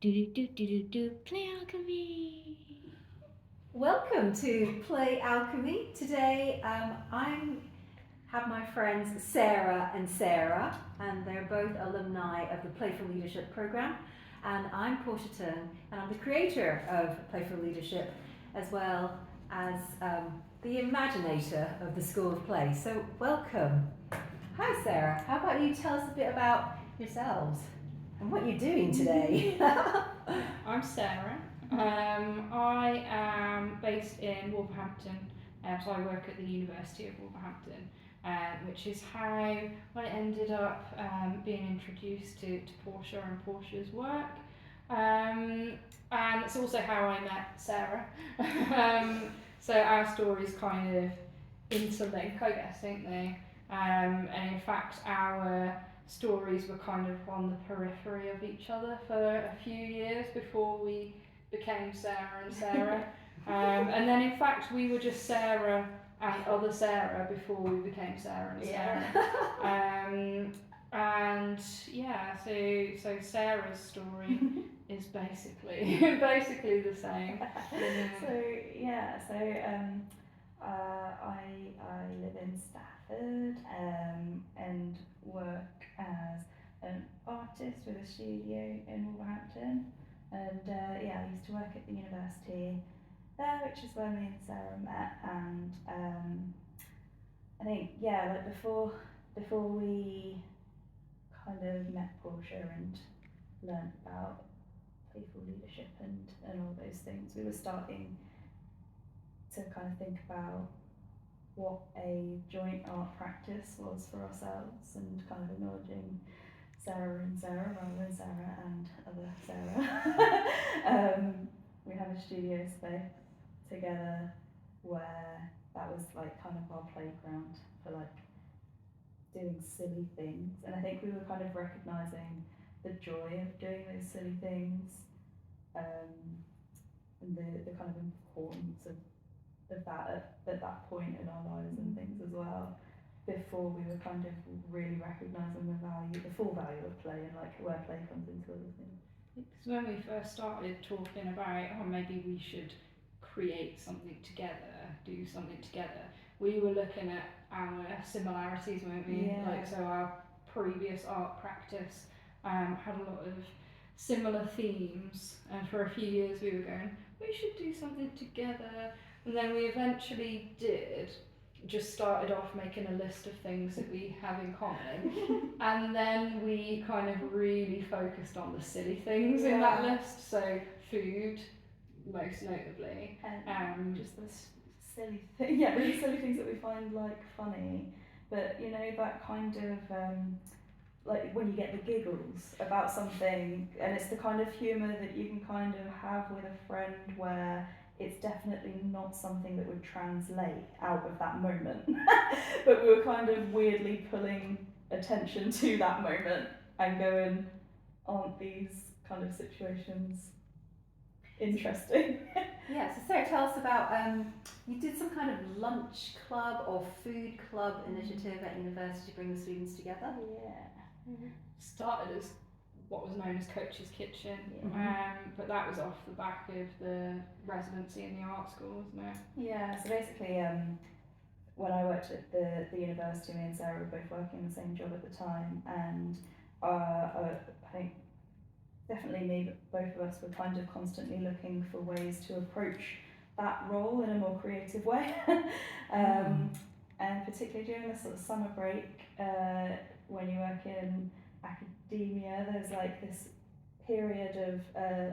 Play Alchemy. Welcome to Play Alchemy. Today I have my friends Sarah and Sarah, and they're both alumni of the Playful Leadership Programme. And I'm Portia Turn, and I'm the creator of Playful Leadership, as well as the imaginator of the School of Play. So welcome. Hi Sarah, how about you tell us a bit about yourselves and what you're doing today? I'm Sarah. I am based in Wolverhampton, so I work at the University of Wolverhampton, which is how I ended up being introduced to Portia and Portia's work. And it's also how I met Sarah. So our stories kind of interlink, I guess, don't they? And in fact, our stories were kind of on the periphery of each other for a few years before we became Sarah and Sarah. And then in fact we were just Sarah and other Sarah before we became Sarah and Sarah. And yeah, so Sarah's story is basically the same. I live in Stafford and work as an artist with a studio in Wolverhampton. And I used to work at the university there, which is where me and Sarah met. And I think before we kind of met Portia and learned about playful leadership and all those things, we were starting to kind of think about what a joint art practice was for ourselves, and kind of acknowledging Sarah and Sarah rather than Sarah and other Sarah. We have a studio space together where that was like kind of our playground for like doing silly things, and I think we were kind of recognising the joy of doing those silly things, and the kind of importance of that at that point in our lives and things as well, before we were kind of really recognising the full value of play and like where play comes into other things. Because when we first started talking about maybe we should create something together, do something together, we were looking at our similarities, weren't we? Yeah. Like, so our previous art practice had a lot of similar themes, and for a few years we were going, we should do something together. And then we eventually did, just started off making a list of things that we have in common. And then we kind of really focused on the silly things in that list. So food, most notably. And just this silly really silly things that we find like funny. But you know, that kind of like when you get the giggles about something, and it's the kind of humour that you can kind of have with a friend where it's definitely not something that would translate out of that moment. But we were kind of weirdly pulling attention to that moment and going, aren't these kind of situations interesting? Yeah, so Sarah, tell us about, you did some kind of lunch club or food club initiative at university to bring the students together. Yeah. Started as what was known as Coach's Kitchen, but that was off the back of the residency in the art school, wasn't it? Yeah, so basically when I worked at the university, me and Sarah were both working the same job at the time, and I think definitely me, but both of us were kind of constantly looking for ways to approach that role in a more creative way. And particularly during the sort of summer break, when you work in academia, there's like this period of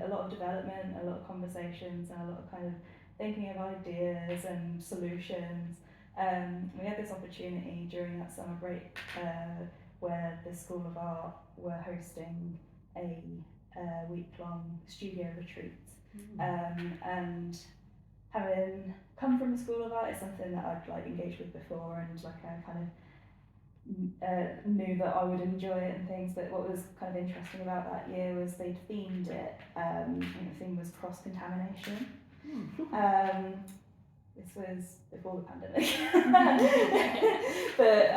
a lot of development, a lot of conversations, and a lot of kind of thinking of ideas and solutions. We had this opportunity during that summer break where the School of Art were hosting a week-long studio retreat. And having come from the School of Art, it's something that I'd like engaged with before, and like I kind of knew that I would enjoy it and things. But what was kind of interesting about that year was they'd themed it, and the theme was cross-contamination. This was before the pandemic. But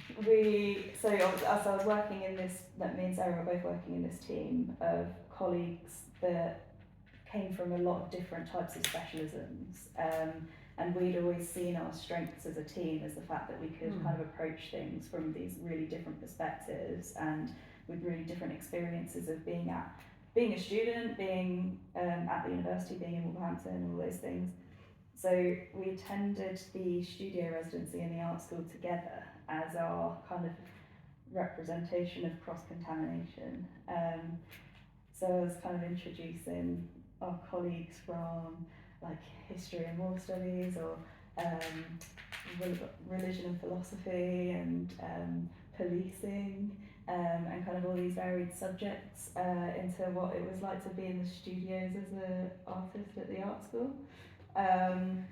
as I was working in this, that me and Sarah were both working in this team of colleagues that came from a lot of different types of specialisms, and we'd always seen our strengths as a team as the fact that we could kind of approach things from these really different perspectives and with really different experiences of being a student, being at the university, being in Wolverhampton, all those things. So we attended the studio residency in the art school together as our kind of representation of cross-contamination. So I was kind of introducing our colleagues from like history and war studies, or religion and philosophy, and policing, and kind of all these varied subjects into what it was like to be in the studios as an artist at the art school. And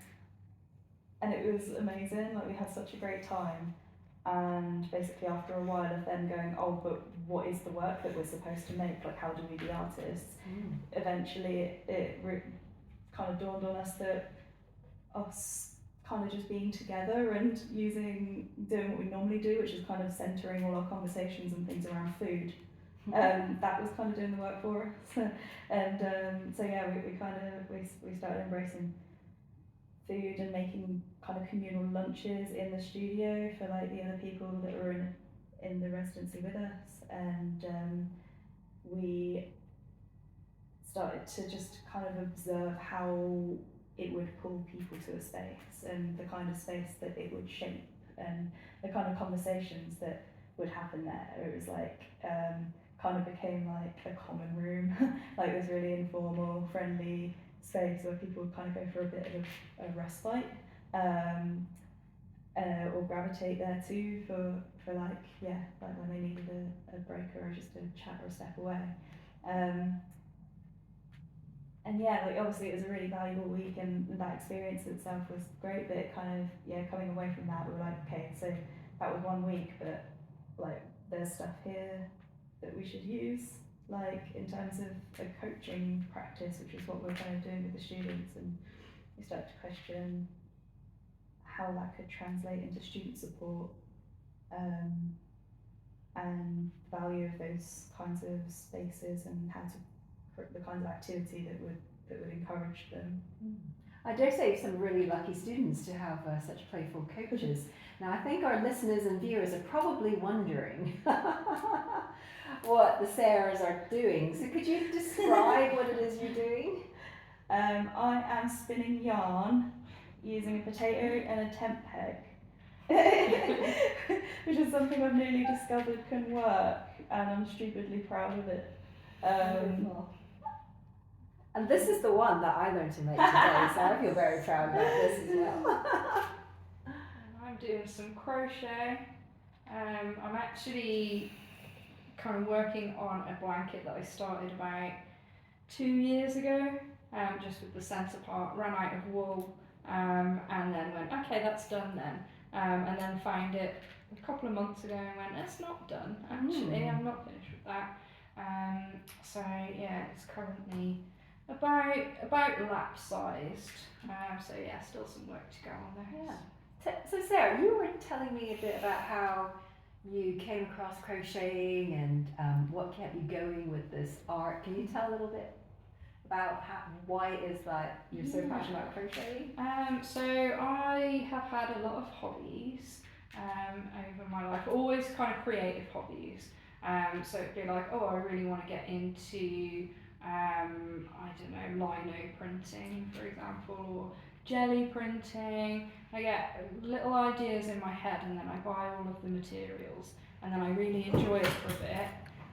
it was amazing, like we had such a great time. And basically after a while of them going, oh, but what is the work that we're supposed to make? Like, how do we be artists? Eventually it kind of dawned on us that us kind of just being together and doing what we normally do, which is kind of centering all our conversations and things around food. That was kind of doing the work for us. And so yeah, we started embracing food and making kind of communal lunches in the studio for like the other people that were in the residency with us, and we started to just kind of observe how it would pull people to a space and the kind of space that it would shape and the kind of conversations that would happen there. It was like kind of became like a common room, like this really informal, friendly space where people would kind of go for a bit of a respite, or gravitate there too for like when they needed a break or just a chat or a step away. And yeah, like obviously it was a really valuable week, and that experience itself was great, but it kind of, coming away from that, we were like, okay, so that was 1 week, but like there's stuff here that we should use, like in terms of a coaching practice, which is what we're kind of doing with the students. And we started to question how that could translate into student support, and the value of those kinds of spaces, and how to the kinds of activity that would encourage them. I dare say some really lucky students to have such playful coaches. Now I think our listeners and viewers are probably wondering what the Sarahs are doing. So could you describe what it is you're doing? I am spinning yarn using a potato and a tent peg, which is something I've newly discovered can work, and I'm stupidly proud of it. And this is the one that I learned to make today, so I feel very proud about this as well. I'm doing some crochet. I'm actually kind of working on a blanket that I started about 2 years ago, just with the centre part, ran out of wool, and then went, okay, that's done then. And then found it a couple of months ago and went, it's not done, actually, I'm not finished with that. So yeah, it's currently about lap sized. So yeah, still some work to go on there. Yeah. So Sarah, you were telling me a bit about how you came across crocheting and what kept you going with this art. Can you tell a little bit about why it is that you're so passionate about crocheting? So I have had a lot of hobbies over my life, always kind of creative hobbies. So it'd be like, oh, I really want to get into I don't know, lino printing, for example, or jelly printing. I get little ideas in my head, and then I buy all of the materials, and then I really enjoy it for a bit,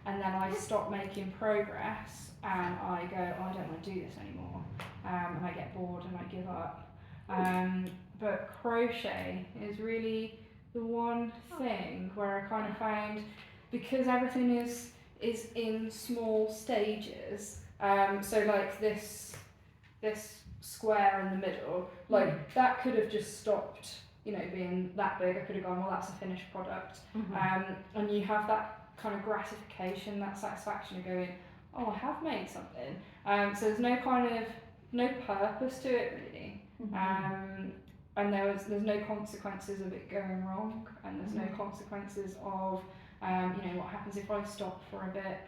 and then I stop making progress, and I go, oh, I don't want to do this anymore, and I get bored and I give up. But crochet is really the one thing where I kind of found, because everything is in small stages, so like this square in the middle, like that could have just stopped, being that big. I could have gone, well, that's a finished product. And you have that kind of gratification, that satisfaction of going, oh, I have made something. So there's no purpose to it really. and there's no consequences of it going wrong, and there's no consequences of what happens if I stop for a bit.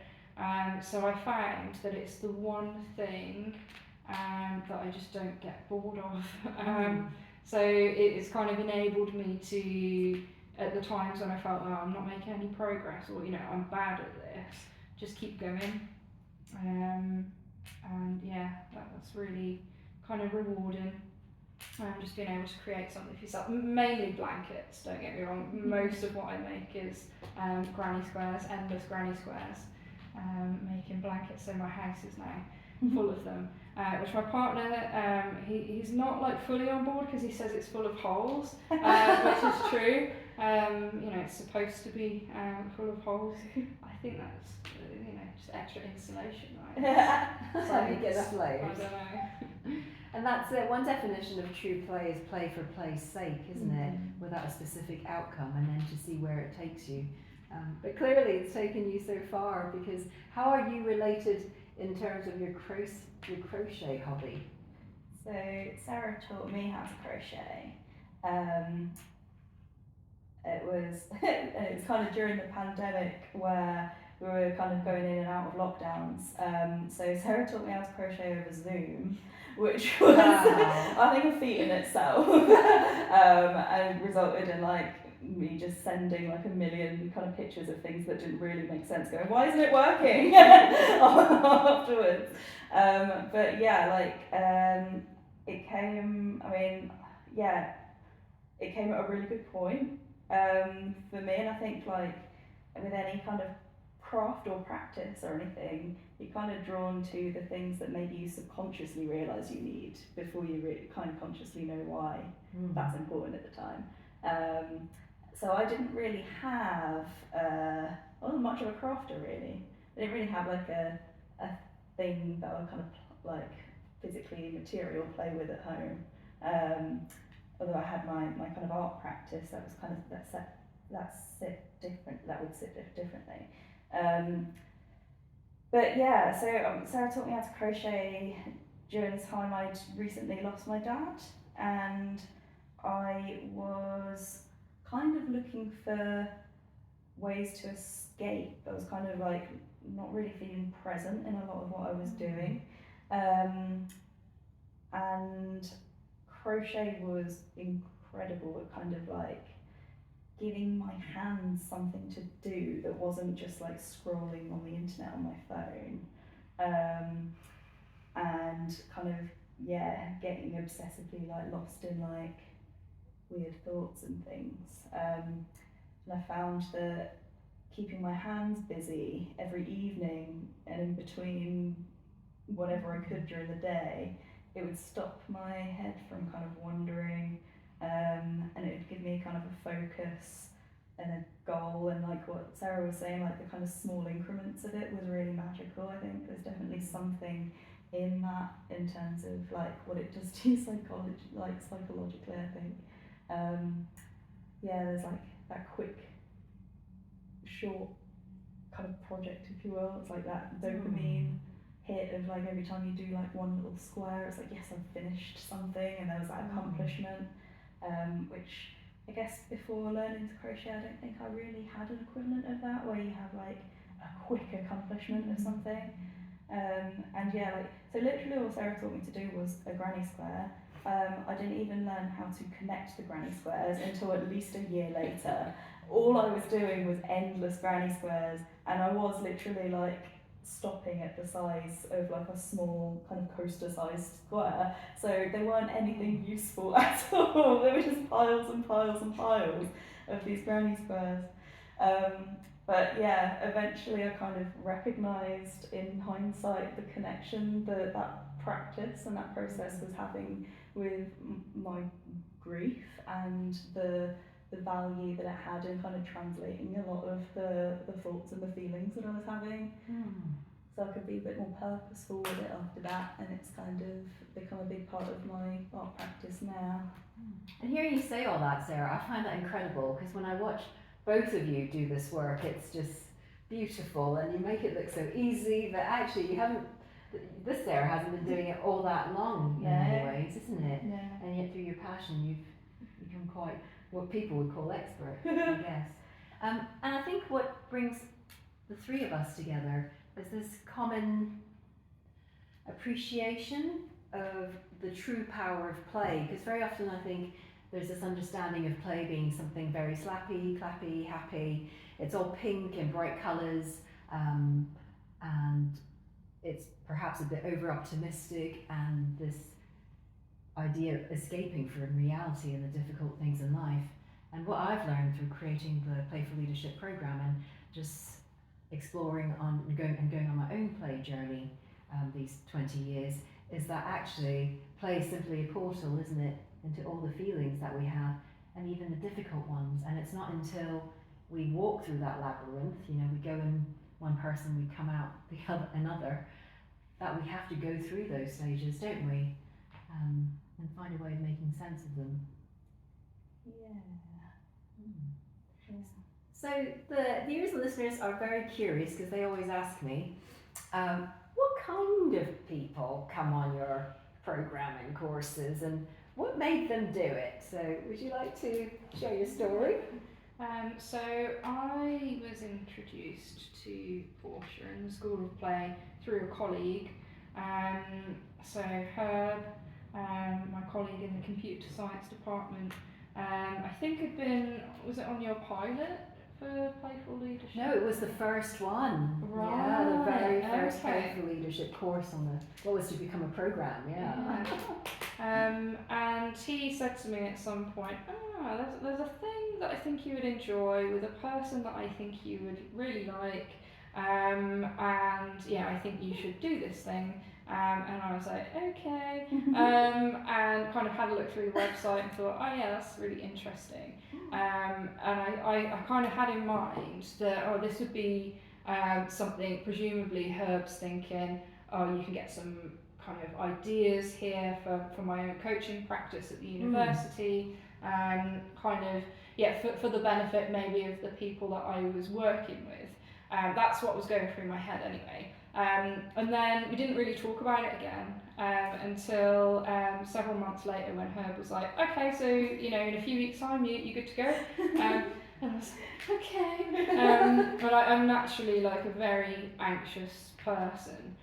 So I found that it's the one thing that I just don't get bored of. So it's kind of enabled me to, at the times when I felt, oh, I'm not making any progress, or I'm bad at this, just keep going. And yeah, that's really kind of rewarding. Just being able to create something for yourself. Mainly blankets, don't get me wrong. Most of what I make is granny squares, endless granny squares. Making blankets, so my house is now full of them. Which my partner, he's not like fully on board because he says it's full of holes, which is true. It's supposed to be full of holes. I think that's just extra insulation, right? So you get enough layers. I don't know. And that's one definition of true play is play for play's sake, isn't it? Without a specific outcome, and then to see where it takes you. But clearly it's taken you so far, because how are you related in terms of your crochet hobby? So Sarah taught me how to crochet. It was kind of during the pandemic where we were kind of going in and out of lockdowns. So Sarah taught me how to crochet over Zoom, which was I think a feat in itself, and resulted in me just sending a million kind of pictures of things that didn't really make sense, going, why isn't it working? Afterwards. But yeah, it came, it came at a really good point for me, and I think with any kind of craft or practice or anything, you're kind of drawn to the things that maybe you subconsciously realise you need before you kind of consciously know why that's important at the time. So I didn't really have, I wasn't much of a crafter really. I didn't really have a thing that I kind of physically material play with at home. Although I had my kind of art practice, that was kind of that would sit differently. But yeah, so Sarah taught me how to crochet during the time I'd recently lost my dad, and I was kind of looking for ways to escape. I was kind of not really feeling present in a lot of what I was doing. And crochet was incredible at kind of giving my hands something to do that wasn't just scrolling on the internet on my phone, and kind of getting obsessively lost in weird thoughts and things. And I found that keeping my hands busy every evening and in between whatever I could during the day, it would stop my head from kind of wandering, and it would give me kind of a focus and a goal, and what Sarah was saying, the kind of small increments of it was really magical. I think there's definitely something in that in terms of what it does to you psychologically, I think. There's that quick, short kind of project, if you will. It's that dopamine hit of every time you do one little square, it's yes, I've finished something, and there was that accomplishment, which I guess before learning to crochet, I don't think I really had an equivalent of that, where you have a quick accomplishment of something. So literally all Sarah taught me to do was a granny square. I didn't even learn how to connect the granny squares until at least a year later. All I was doing was endless granny squares, and I was literally stopping at the size of a small kind of coaster sized square, so they weren't anything useful at all. They were just piles and piles and piles of these granny squares. But yeah, eventually I kind of recognised in hindsight the connection that practice and that process was having with my grief, and the value that it had in kind of translating a lot of the thoughts and the feelings that I was having. So I could be a bit more purposeful with it after that, and it's kind of become a big part of my art practice now. And hearing you say all that, Sarah, I find that incredible, because when I watch both of you do this work, it's just beautiful, and you make it look so easy, but actually this Sarah hasn't been doing it all that long in many ways, isn't it? Yeah. And yet through your passion become quite what people would call expert, I guess. And I think what brings the three of us together is this common appreciation of the true power of play, because very often I think there's this understanding of play being something very slappy, clappy, happy. It's all pink and bright colours, and it's perhaps a bit over optimistic, and this idea of escaping from reality and the difficult things in life. And what I've learned through creating the Playful Leadership program and just exploring and going on my own play journey these 20 years is that actually play is simply a portal, isn't it, into all the feelings that we have, and even the difficult ones. And it's not until we walk through that labyrinth, we go in one person, we come out the other another, that we have to go through those stages, don't we? And find a way of making sense of them. So the viewers and listeners are very curious because they always ask me, what kind of people come on your programming courses and what made them do it? So would you like to share your story? So I was introduced to Portia in the School of Play through a colleague. So Herb, my colleague in the computer science department, I think was it on your pilot for Playful Leadership? No, it was the first one. Right. Yeah, the very first okay. Playful Leadership course on what was to become a program. Yeah. And he said to me at some point, there's a thing that I think you would enjoy with a person that I think you would really like, and yeah, I think you should do this thing. And I was like, okay, and kind of had a look through the website and thought, oh yeah, that's really interesting. And I kind of had in mind that, this would be something, presumably Herb's thinking, you can get some kind of ideas here for my own coaching practice at the university, for the benefit maybe of the people that I was working with. That's what was going through my head anyway. And then we didn't really talk about it again until several months later when Herb was like, okay, so in a few weeks' time you good to go? And I was like, okay. But I'm naturally like a very anxious person.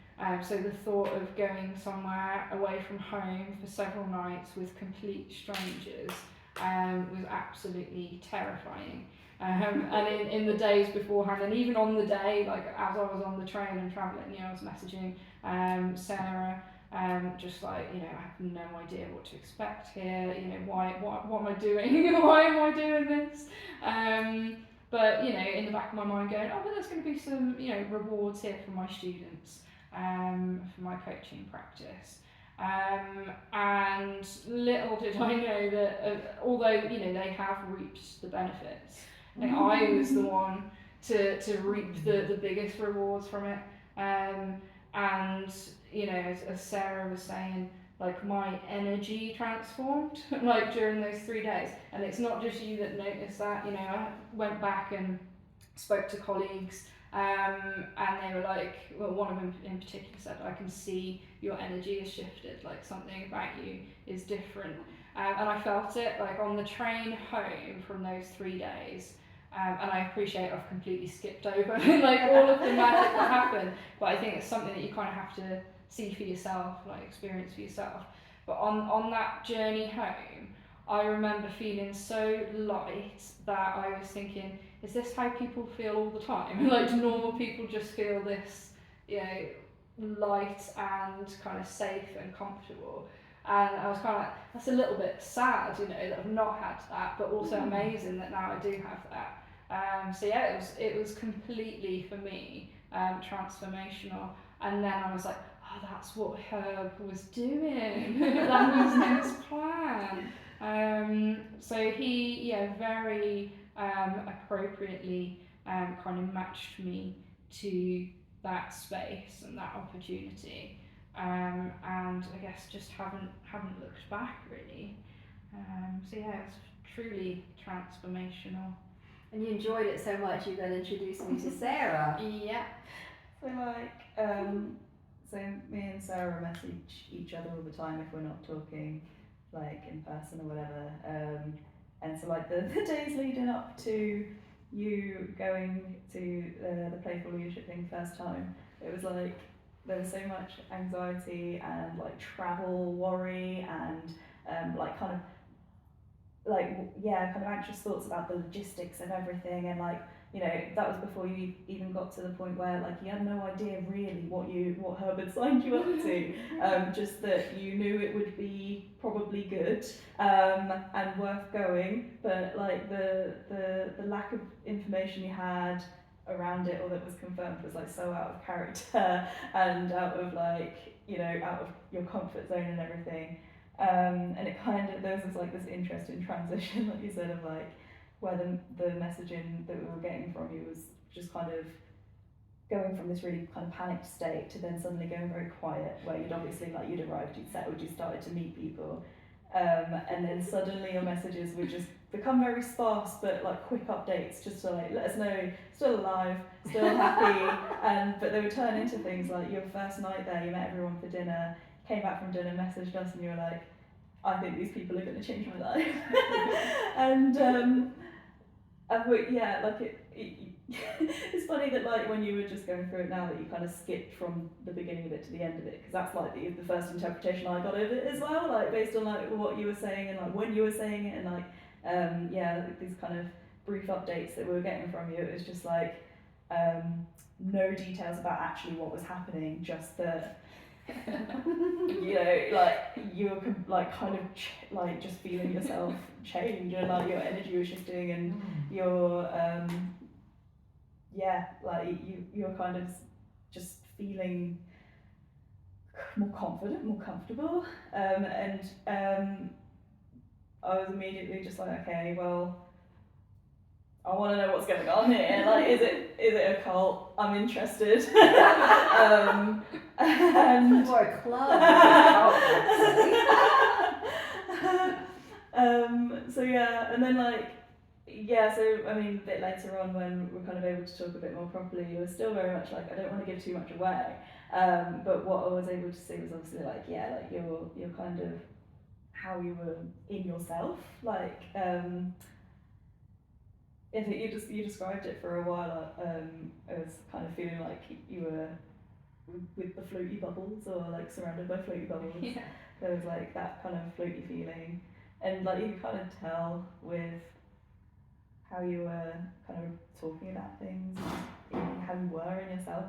So the thought of going somewhere away from home for several nights with complete strangers was absolutely terrifying. And in the days beforehand, and even on the day, like as I was on the train and travelling, I was messaging Sarah, just like, I have no idea what to expect here, what am I doing? Why am I doing this? But in the back of my mind going, but there's going to be some, rewards here for my students, for my coaching practice. And little did I know that although they have reaped the benefits, I was the one to reap the biggest rewards from it. And as Sarah was saying, like my energy transformed like during those 3 days, and it's not just you that noticed that. I went back and spoke to colleagues, and they were like, well, one of them in particular said, I can see your energy has shifted, like something about you is different. And I felt it like on the train home from those 3 days. And I appreciate I've completely skipped over like all of the magic that happened, but I think it's something that you kind of have to see for yourself, like experience for yourself. But on that journey home, I remember feeling so light that I was thinking, is this how people feel all the time? Like, do normal people just feel this, light and kind of safe and comfortable? And I was kind of like, that's a little bit sad, that I've not had that, but also amazing that now I do have that. It was completely, for me, transformational. And then I was like, that's what Herb was doing. That was his plan. So he, very appropriately kind of matched me to that space and that opportunity. And I guess just haven't looked back really. It's truly transformational. And you enjoyed it so much, you then introduced me to Sarah. Yeah. So so me and Sarah message each other all the time if we're not talking, like in person or whatever. And so like the days leading up to you going to the playful leadership thing first time, it was like there was so much anxiety and like travel worry and like kind of anxious thoughts about the logistics of everything, and like, you know, that was before you even got to the point where like you had no idea really what Herb had signed you up to, just that you knew it would be probably good and worth going, but like the lack of information you had around it or that was confirmed was like so out of character and out of like, you know, out of your comfort zone and everything. And it kind of, there was like this interesting transition, like you said, of like where the messaging that we were getting from you was just kind of going from this really kind of panicked state to then suddenly going very quiet, where you'd obviously, like, you'd arrived, you'd settled, you started to meet people, and then suddenly your messages would just become very sparse, but like quick updates just to like let us know still alive, still happy, but they would turn into things like your first night there, you met everyone for dinner, came back from dinner, messaged us, and you were like, I think these people are going to change my life. and yeah, like it's funny that like when you were just going through it now that you kind of skipped from the beginning of it to the end of it, because that's like the first interpretation I got of it as well, like based on like what you were saying and like when you were saying it, and like yeah, these kind of brief updates that we were getting from you. It was just like no details about actually what was happening, just that you know, like you were like kind of like just feeling yourself change, and like your energy was shifting, and your yeah, like you're kind of just feeling more confident, more comfortable, and I was immediately just like, okay, well, I want to know what's going on here. Like, is it a cult? I'm interested. And or a club. So yeah, and then like yeah, so I mean, a bit later on when we're kind of able to talk a bit more properly, it was still very much like I don't want to give too much away. But what I was able to see was obviously like, yeah, like your kind of how you were in yourself, like I think you described it for a while as kind of feeling like you were with the floaty bubbles, or like surrounded by floaty bubbles. Yeah. There was like that kind of floaty feeling, and like you could kind of tell with how you were kind of talking about things, and how you were in yourself,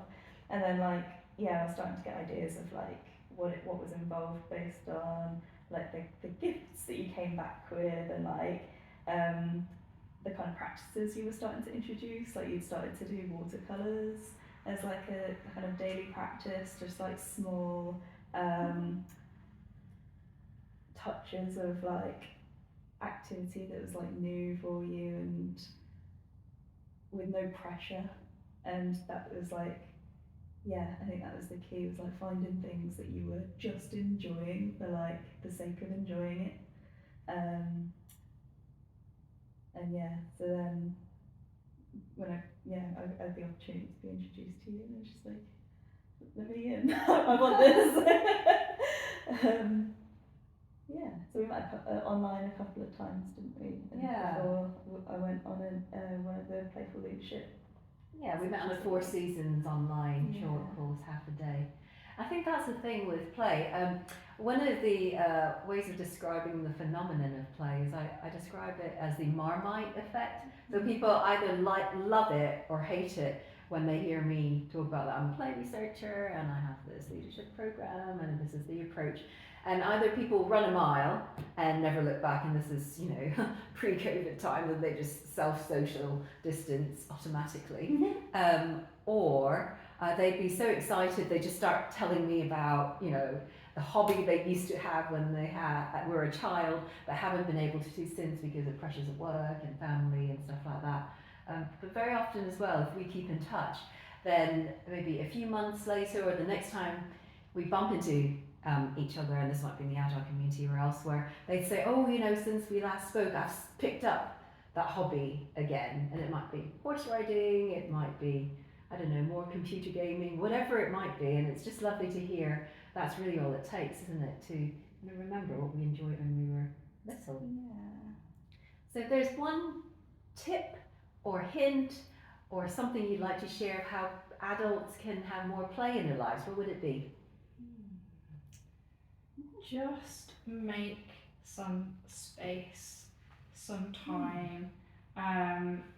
and then like yeah, I was starting to get ideas of like what was involved based on like the gifts that you came back with, and like the kind of practices you were starting to introduce, like you'd started to do watercolours as like a kind of daily practice, just like small touches of like activity that was like new for you and with no pressure, and that was like, yeah, I think that was the key, was like finding things that you were just enjoying for like the sake of enjoying it. And yeah, so then when I had the opportunity to be introduced to you, and I was just like, let me in, I want this. Yeah, so we met online a couple of times, didn't we? And Yeah. before I went on one of the Playful Leadership. Yeah, we met on the 4 Seasons online short Yeah. course, half a day. I think that's the thing with play. One of the ways of describing the phenomenon of play is I describe it as the Marmite effect. So people either love it or hate it when they hear me talk about that. I'm a play researcher and I have this leadership program and this is the approach. And either people run a mile and never look back, and this is, you know, pre-COVID time, and they just self-social distance automatically, or they'd be so excited they just start telling me about, you know, the hobby they used to have when they were a child but haven't been able to do since because of pressures of work and family and stuff like that. But very often as well, if we keep in touch, then maybe a few months later or the next time we bump into each other, and this might be in the Agile community or elsewhere, they'd say, oh, you know, since we last spoke, I've picked up that hobby again. And it might be horse riding, it might be, I don't know, more computer gaming, whatever it might be. And it's just lovely to hear that's really all it takes, isn't it, to remember what we enjoyed when we were little. Yeah. So if there's one tip or hint or something you'd like to share of how adults can have more play in their lives, what would it be? Just make some space, some time.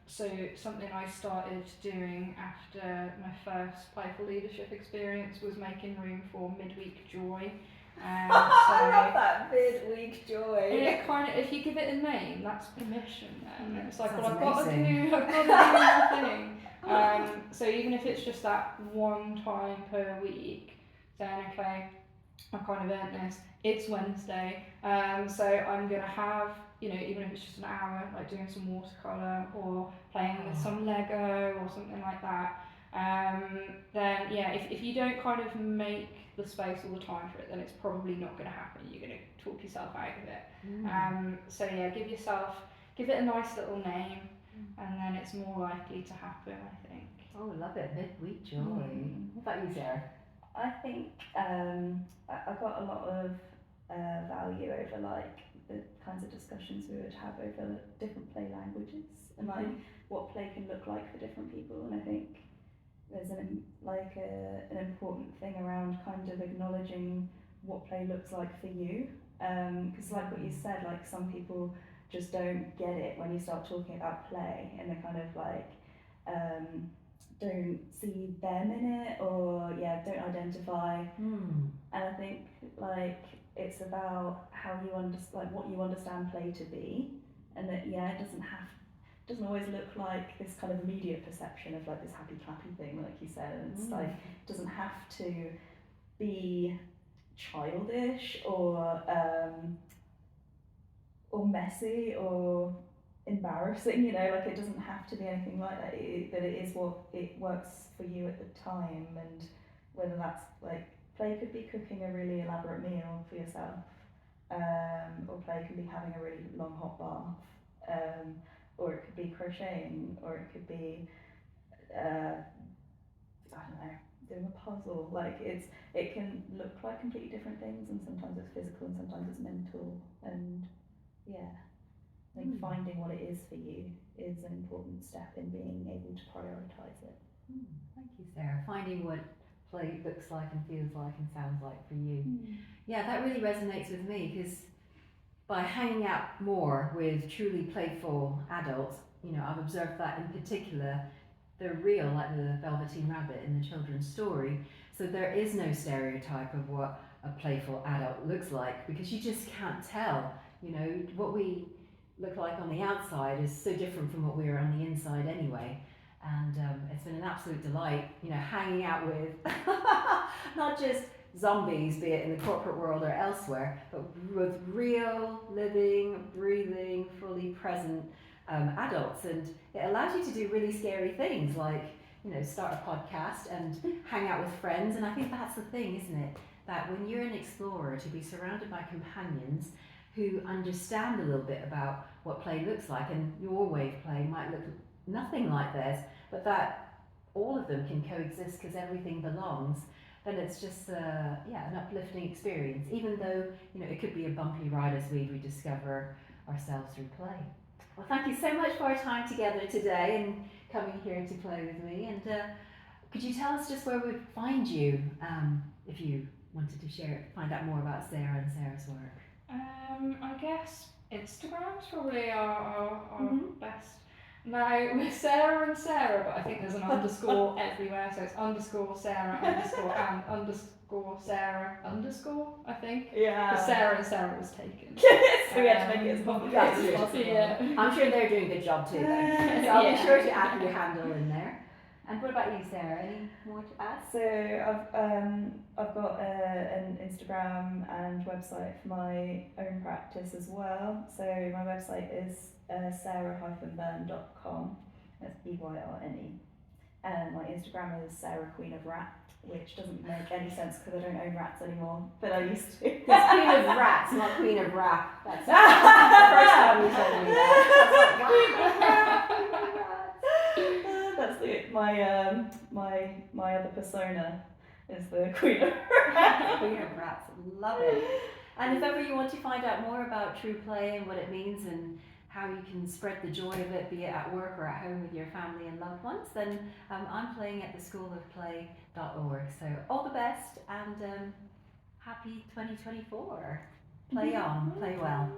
So something I started doing after my first playful leadership experience was making room for midweek joy. I love that midweek joy. It kind of, if you give it a name, that's permission. Then it's like, Sounds well, I've got to amazing. do my thing. So even if it's just that one time per week, then okay, I've kind of earned this. It's Wednesday, so I'm gonna have, even if it's just an hour, like doing some watercolor or playing with some Lego or something like that. Then yeah, if you don't kind of make the space all the time for it, then it's probably not going to happen. You're going to talk yourself out of it. So yeah, give it a nice little name, and then it's more likely to happen, I think. Oh, love it, midweek joy. What about you, Sarah? I think I got a lot of value over like the kinds of discussions we would have over different play languages and like what play can look like for different people. And I think there's an important thing around kind of acknowledging what play looks like for you. Because like what you said, like some people just don't get it when you start talking about play, and they kind of like don't see them in it, or don't identify. And I think like it's about how you like what you understand play to be, and that it doesn't always look like this kind of immediate perception of like this happy clappy thing, like you said. And it's like it doesn't have to be childish or messy or embarrassing, like it doesn't have to be anything like that. But it is what it works for you at the time, and whether that's like play could be cooking a really elaborate meal for yourself, or play can be having a really long hot bath, or it could be crocheting, or it could be I don't know, doing a puzzle. Like it can look like completely different things, and sometimes it's physical and sometimes it's mental, and I think finding what it is for you is an important step in being able to prioritise it. Thank you, Sarah. Finding what play looks like and feels like and sounds like for you. Yeah, that really resonates with me, because by hanging out more with truly playful adults, I've observed that in particular they're real, like the Velveteen Rabbit in the children's story. So there is no stereotype of what a playful adult looks like, because you just can't tell. What we look like on the outside is so different from what we are on the inside anyway. And it's been an absolute delight, hanging out with not just zombies, be it in the corporate world or elsewhere, but with real, living, breathing, fully present adults. And it allows you to do really scary things like, start a podcast and hang out with friends. And I think that's the thing, isn't it? That when you're an explorer, to be surrounded by companions who understand a little bit about what play looks like, and your way of play might look nothing like theirs, but that all of them can coexist because everything belongs, then it's just an uplifting experience, even though it could be a bumpy ride as we rediscover ourselves through play. Well, thank you so much for our time together today and coming here to play with me. And could you tell us just where we'd find you if you wanted to find out more about Sarah and Sarah's work? I guess Instagram's probably our best. Now, we're Sarah and Sarah, but I think there's an underscore everywhere, so it's underscore Sarah underscore and underscore Sarah underscore, I think. Yeah. Because Sarah and Sarah was taken. So we had to make it as That's complicated as good. possible. Yeah. I'm sure they're doing a good job too, then. So I'll be sure to add your handle in there. And what about you, Sarah? Any more to add? So I've got an Instagram and website for my own practice as well. So my website is sarah-byrne.com. That's BYRNE. And my Instagram is Sarah Queen of Rat, which doesn't make any sense because I don't own rats anymore, but I used to. It's Queen of Rats, not Queen of Rap. That's the first time you told me that. That's my other persona is the Queen of Rats. Queen of Rats, love it. And if ever you want to find out more about true play and what it means and how you can spread the joy of it, be it at work or at home with your family and loved ones, then I'm playing at the schoolofplay.org. So all the best and happy 2024. Play on, play well.